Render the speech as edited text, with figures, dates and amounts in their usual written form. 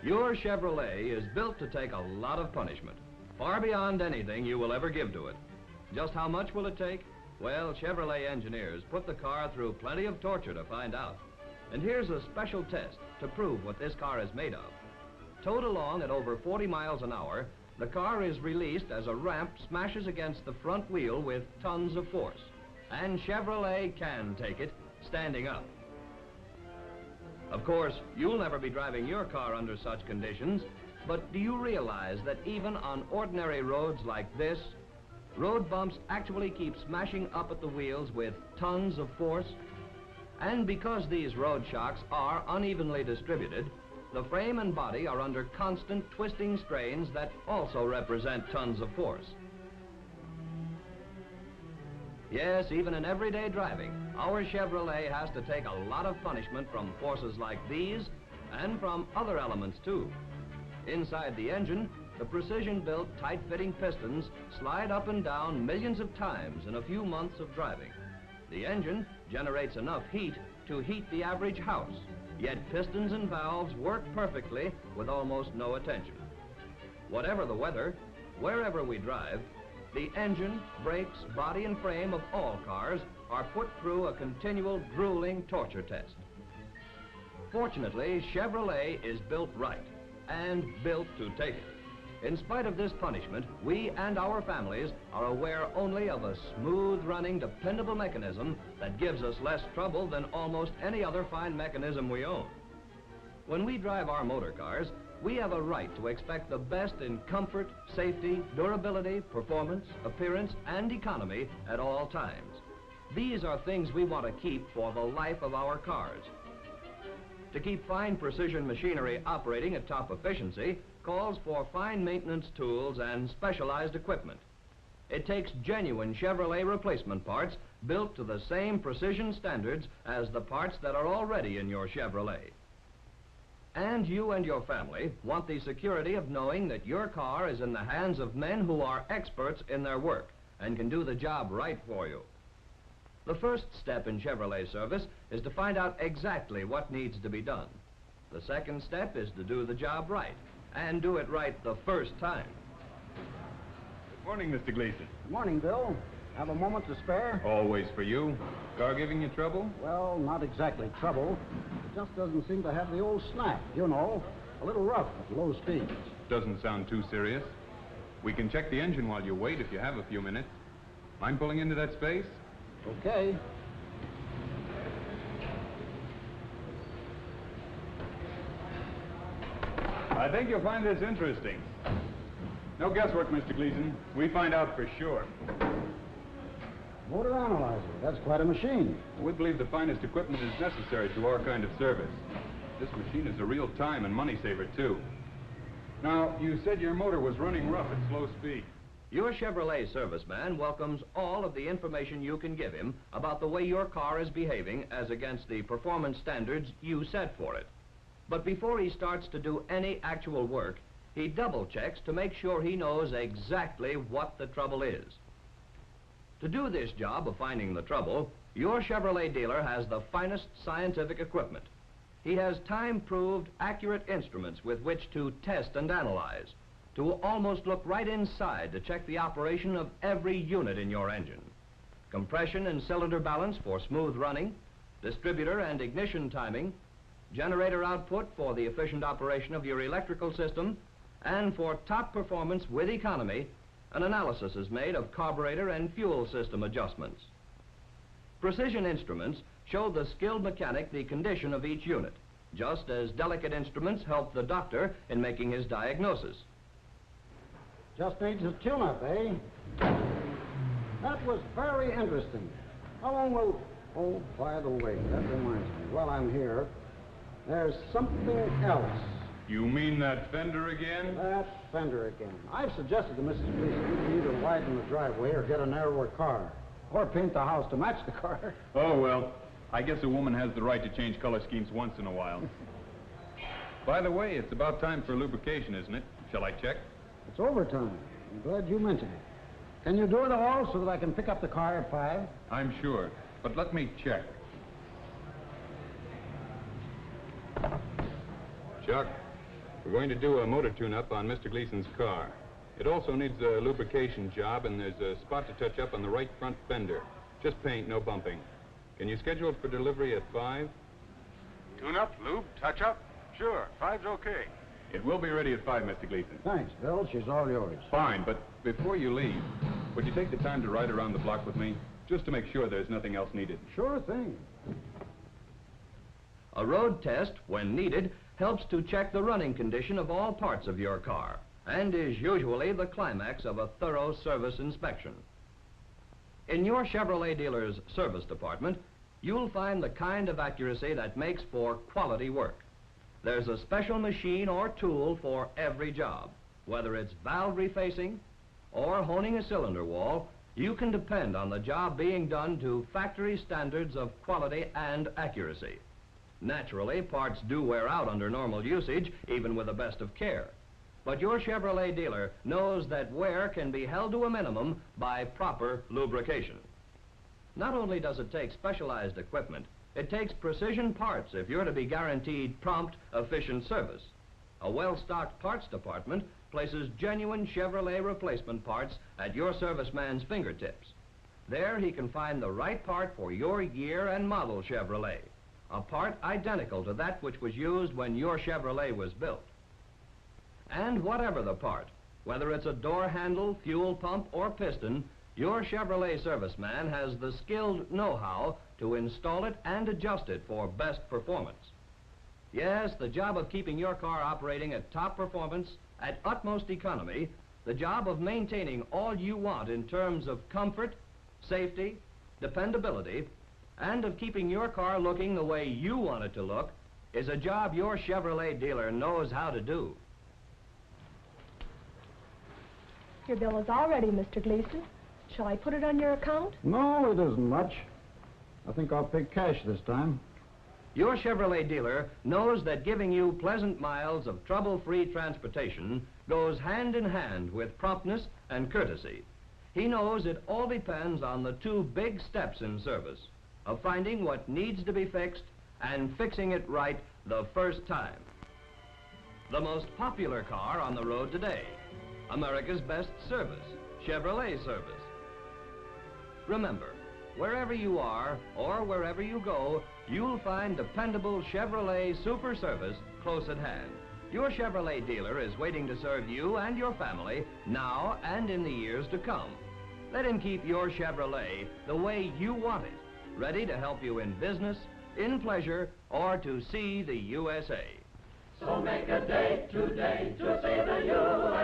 Your Chevrolet is built to take a lot of punishment, far beyond anything you will ever give to it. Just how much will it take? Well, Chevrolet engineers put the car through plenty of torture to find out. And here's a special test to prove what this car is made of. Towed along at over 40 miles an hour, the car is released as a ramp smashes against the front wheel with tons of force. And Chevrolet can take it standing up. Of course, you'll never be driving your car under such conditions, but do you realize that even on ordinary roads like this, road bumps actually keep smashing up at the wheels with tons of force? And because these road shocks are unevenly distributed, the frame and body are under constant twisting strains that also represent tons of force. Yes, even in everyday driving, our Chevrolet has to take a lot of punishment from forces like these and from other elements too. Inside the engine, the precision-built, tight-fitting pistons slide up and down millions of times in a few months of driving. The engine generates enough heat to heat the average house, yet pistons and valves work perfectly with almost no attention. Whatever the weather, wherever we drive, the engine, brakes, body, and frame of all cars are put through a continual grueling torture test. Fortunately, Chevrolet is built right and built to take it. In spite of this punishment, we and our families are aware only of a smooth-running, dependable mechanism that gives us less trouble than almost any other fine mechanism we own. When we drive our motor cars, we have a right to expect the best in comfort, safety, durability, performance, appearance, and economy at all times. These are things we want to keep for the life of our cars. To keep fine precision machinery operating at top efficiency calls for fine maintenance tools and specialized equipment. It takes genuine Chevrolet replacement parts built to the same precision standards as the parts that are already in your Chevrolet. And you and your family want the security of knowing that your car is in the hands of men who are experts in their work and can do the job right for you. The first step in Chevrolet service is to find out exactly what needs to be done. The second step is to do the job right, and do it right the first time. Good morning, Mr. Gleason. Good morning, Bill. Have a moment to spare? Always for you. Car giving you trouble? Well, not exactly trouble. It just doesn't seem to have the old snap, you know. A little rough at low speeds. Doesn't sound too serious. We can check the engine while you wait if you have a few minutes. Mind pulling into that space? Okay. I think you'll find this interesting. No guesswork, Mr. Gleason. We find out for sure. Motor analyzer. That's quite a machine. We believe the finest equipment is necessary to our kind of service. This machine is a real time and money saver, too. Now, you said your motor was running rough at slow speed. Your Chevrolet serviceman welcomes all of the information you can give him about the way your car is behaving as against the performance standards you set for it. But before he starts to do any actual work, he double checks to make sure he knows exactly what the trouble is. To do this job of finding the trouble, your Chevrolet dealer has the finest scientific equipment. He has time-proved, accurate instruments with which to test and analyze, to almost look right inside to check the operation of every unit in your engine. Compression and cylinder balance for smooth running, distributor and ignition timing, generator output for the efficient operation of your electrical system, and for top performance with economy, an analysis is made of carburetor and fuel system adjustments. Precision instruments show the skilled mechanic the condition of each unit, just as delicate instruments help the doctor in making his diagnosis. Just needs a tune-up, eh? That was very interesting. How long will... Oh, by the way, that reminds me. While I'm here, there's something else. You mean that fender again? That fender again. I've suggested to Mrs. Gleason to either widen the driveway or get a narrower car. Or paint the house to match the car. Oh, well, I guess a woman has the right to change color schemes once in a while. By the way, it's about time for lubrication, isn't it? Shall I check? It's overtime. I'm glad you mentioned it. Can you do it all so that I can pick up the car at 5? I'm sure, but let me check. Chuck, We're going to do a motor tune-up on Mr. Gleason's car. It also needs a lubrication job, and there's a spot to touch up on the right front fender. Just paint, no bumping. Can you schedule it for delivery at 5? Tune-up, lube, touch-up? Sure, 5's okay. It will be ready at 5, Mr. Gleason. Thanks, Bill. She's all yours. Fine, but before you leave, would you take the time to ride around the block with me? Just to make sure there's nothing else needed. Sure thing. A road test, when needed, helps to check the running condition of all parts of your car and is usually the climax of a thorough service inspection. In your Chevrolet dealer's service department, you'll find the kind of accuracy that makes for quality work. There's a special machine or tool for every job. Whether it's valve refacing or honing a cylinder wall, you can depend on the job being done to factory standards of quality and accuracy. Naturally, parts do wear out under normal usage, even with the best of care. But your Chevrolet dealer knows that wear can be held to a minimum by proper lubrication. Not only does it take specialized equipment, it takes precision parts if you're to be guaranteed prompt, efficient service. A well-stocked parts department places genuine Chevrolet replacement parts at your serviceman's fingertips. There he can find the right part for your year and model Chevrolet, a part identical to that which was used when your Chevrolet was built. And whatever the part, whether it's a door handle, fuel pump, or piston, your Chevrolet serviceman has the skilled know-how to install it and adjust it for best performance. Yes, the job of keeping your car operating at top performance, at utmost economy, the job of maintaining all you want in terms of comfort, safety, dependability, and of keeping your car looking the way you want it to look, is a job your Chevrolet dealer knows how to do. Your bill is all ready, Mr. Gleason. Shall I put it on your account? No, it isn't much. I think I'll pay cash this time. Your Chevrolet dealer knows that giving you pleasant miles of trouble-free transportation goes hand in hand with promptness and courtesy. He knows it all depends on the two big steps in service, of finding what needs to be fixed and fixing it right the first time. The most popular car on the road today, America's best service, Chevrolet service. Remember, wherever you are or wherever you go, you'll find dependable Chevrolet super service close at hand. Your Chevrolet dealer is waiting to serve you and your family now and in the years to come. Let him keep your Chevrolet the way you want it, ready to help you in business, in pleasure, or to see the USA. So make a date today to see the USA.